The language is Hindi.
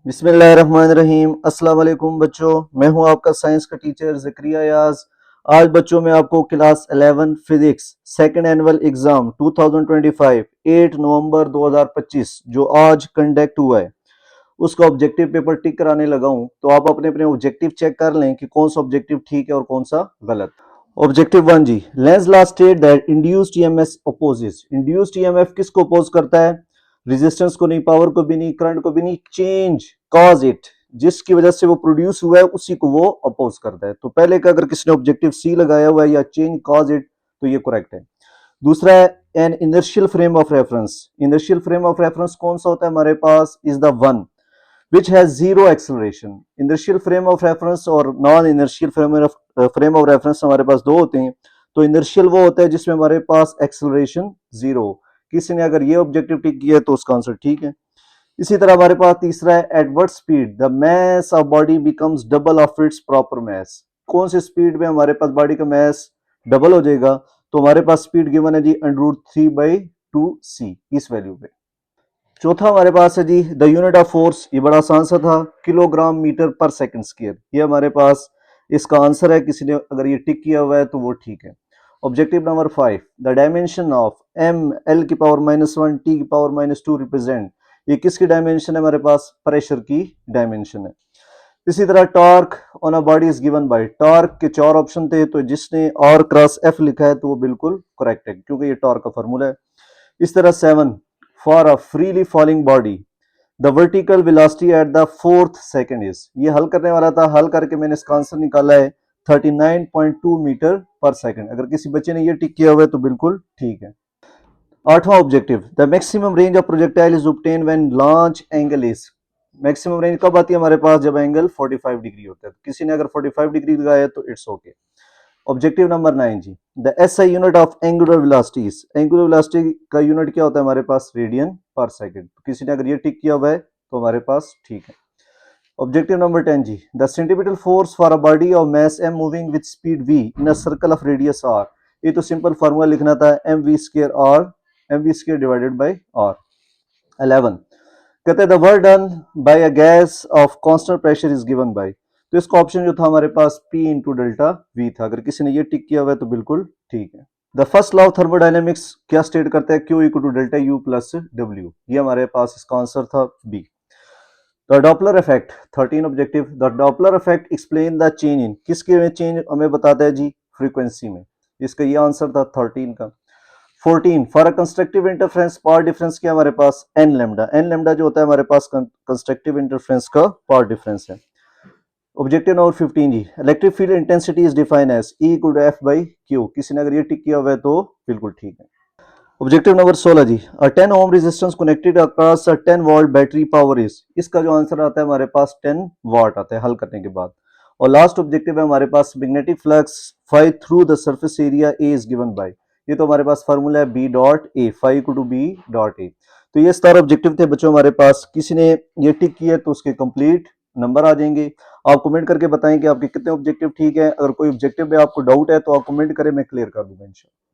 बिस्मिल्लाहिर्रहमानिर्रहीम। अस्सलाम वालेकुम बच्चों, मैं हूं आपका साइंस का टीचर ज़करिया याज। आज बच्चों मैं आपको class 11 physics second annual exam 2025 8 नवंबर 2025 जो आज कंडक्ट हुआ है उसका ऑब्जेक्टिव पेपर टिक कराने लगा हूं। तो आप अपने अपने ऑब्जेक्टिव चेक कर लें कि कौन सा ऑब्जेक्टिव ठीक है और कौन सा गलत। ऑब्जेक्टिव 1 जी, Lenz law state that induced EMF opposes. Induced EMF किसको अपोज करता है? रेजिस्टेंस को नहीं, पावर को भी नहीं, करंट को भी नहीं, चेंज कॉज इट, जिसकी वजह से वो प्रोड्यूस हुआ है उसी को वो अपोज करता है। तो पहले का अगर किसी ने ऑब्जेक्टिव सी लगाया हुआ है या चेंज कॉज इट तो ये करेक्ट है। दूसरा है an inertial frame of reference. Inertial frame of reference कौन सा होता है हमारे पास? Is the one which has zero acceleration। inertial frame of reference और non inertial frame of reference हमारे पास दो होते हैं। तो inertial वो होता है जिसमें हमारे पास acceleration जीरो। किसी ने अगर ये ऑब्जेक्टिव टिक किया है तो उसका आंसर ठीक है। इसी तरह हमारे पास तीसरा है at what speed the mass of body becomes double of its proper mass। कौन सी स्पीड में हमारे पास बॉडी का mass डबल हो जाएगा? तो हमारे पास स्पीड गिवन है जी √3/2c इस वैल्यू पे। चौथा हमारे पास है जी द यूनिट ऑफ फोर्स। ये बड़ा आसान सा था, किलोग्राम मीटर पर सेकंड स्क्वायर। ये हमारे पास इसका आंसर है। किसी ने अगर ये टिक किया हुआ है तो वो ठीक है। Objective number 5 the dimension of m l की पावर -1 t की पावर -2 रिप्रेजेंट। ये किसकी डायमेंशन है? हमारे पास प्रेशर की डायमेंशन है। इसी तरह torque on a body is given bye. Torque के चार ऑप्शन थे तो जिसने R क्रॉस F लिखा है तो वो बिल्कुल करेक्ट है क्योंकि ये टॉर्क का फॉर्मूला है। इस तरह 7 for a freely falling body the vertical velocity at the fourth second is. ये हल करने वाला था, हल करके मैंने इसका आंसर निकाला है 39.2 मीटर पर सेकंड। अगर किसी बच्चे ने ये टिक किया हुआ है तो बिल्कुल ठीक है। आठवां objective the maximum range of projectile is obtain when launch angle is. Maximum range कब आती है हमारे पास? जब एंगल 45 डिग्री होता है। किसी ने अगर 45 डिग्री लगाया तो इट्स ओके। ऑब्जेक्टिव नंबर 9 जी the SI unit of angular velocities. Angular velocity का यूनिट क्या होता है हमारे पास? रेडियन पर सेकंड। किसी ने अगर ये टिक किया हुआ है तो हमारे पास ठीक है। ऑब्जेक्टिव नंबर 10 जी the centripetal force for a body of mass m moving with speed v in a circle of radius r। ये तो सिंपल फार्मूला लिखना था mv² डिवाइडेड बाय r। 11 कहते हैं the work done by a gas off constant pressure is given bye. तो इसका ऑप्शन जो था हमारे पास P इंटू डेल्टा V था। अगर किसी ने ये टिक किया हुआ है तो बिल्कुल ठीक है। The first law of thermodynamics क्या स्टेट करता है? Q equal to delta U plus W। ये हमारे पास इसका आंसर था B। The Doppler effect 13 objective the Doppler effect explain the change in. किसके में चेंज हमें बताता है जी? फ्रीक्वेंसी में। इसका ये आंसर था 13 का। 14 for a constructive interference power difference क्या हमारे पास? एन लेमडा जो होता है हमारे पास कंस्ट्रक्टिव इंटरफेरेंस का पावर डिफरेंस है। ऑब्जेक्टिव नंबर 15 जी electric field intensity is defined as E equal to F/Q। किसी ने अगर ये टिक किया हुआ है तो बिल्कुल ठीक है। ऑब्जेक्टिव नंबर 16 जी a 10 ohm resistance connected across a 10 volt battery power is. इसका जो आंसर आता है हमारे पास 10 वाट आता है हल करने के बाद। और लास्ट ऑब्जेक्टिव है हमारे पास magnetic flux phi through the surface area A is given by. ये तो हमारे पास फार्मूला है B.A phi equal to B.A। तो ये 17 ऑब्जेक्टिव थे बच्चों हमारे पास। किसी ने ये टिक किया तो उसके कंप्लीट नंबर आ जाएंगे। आप कमेंट करके बताएं कि आपके कितने ऑब्जेक्टिव ठीक है। अगर कोई ऑब्जेक्टिव में आपको डाउट है तो आप कमेंट करें, मैं क्लियर कर दूंगा इंशाल्लाह।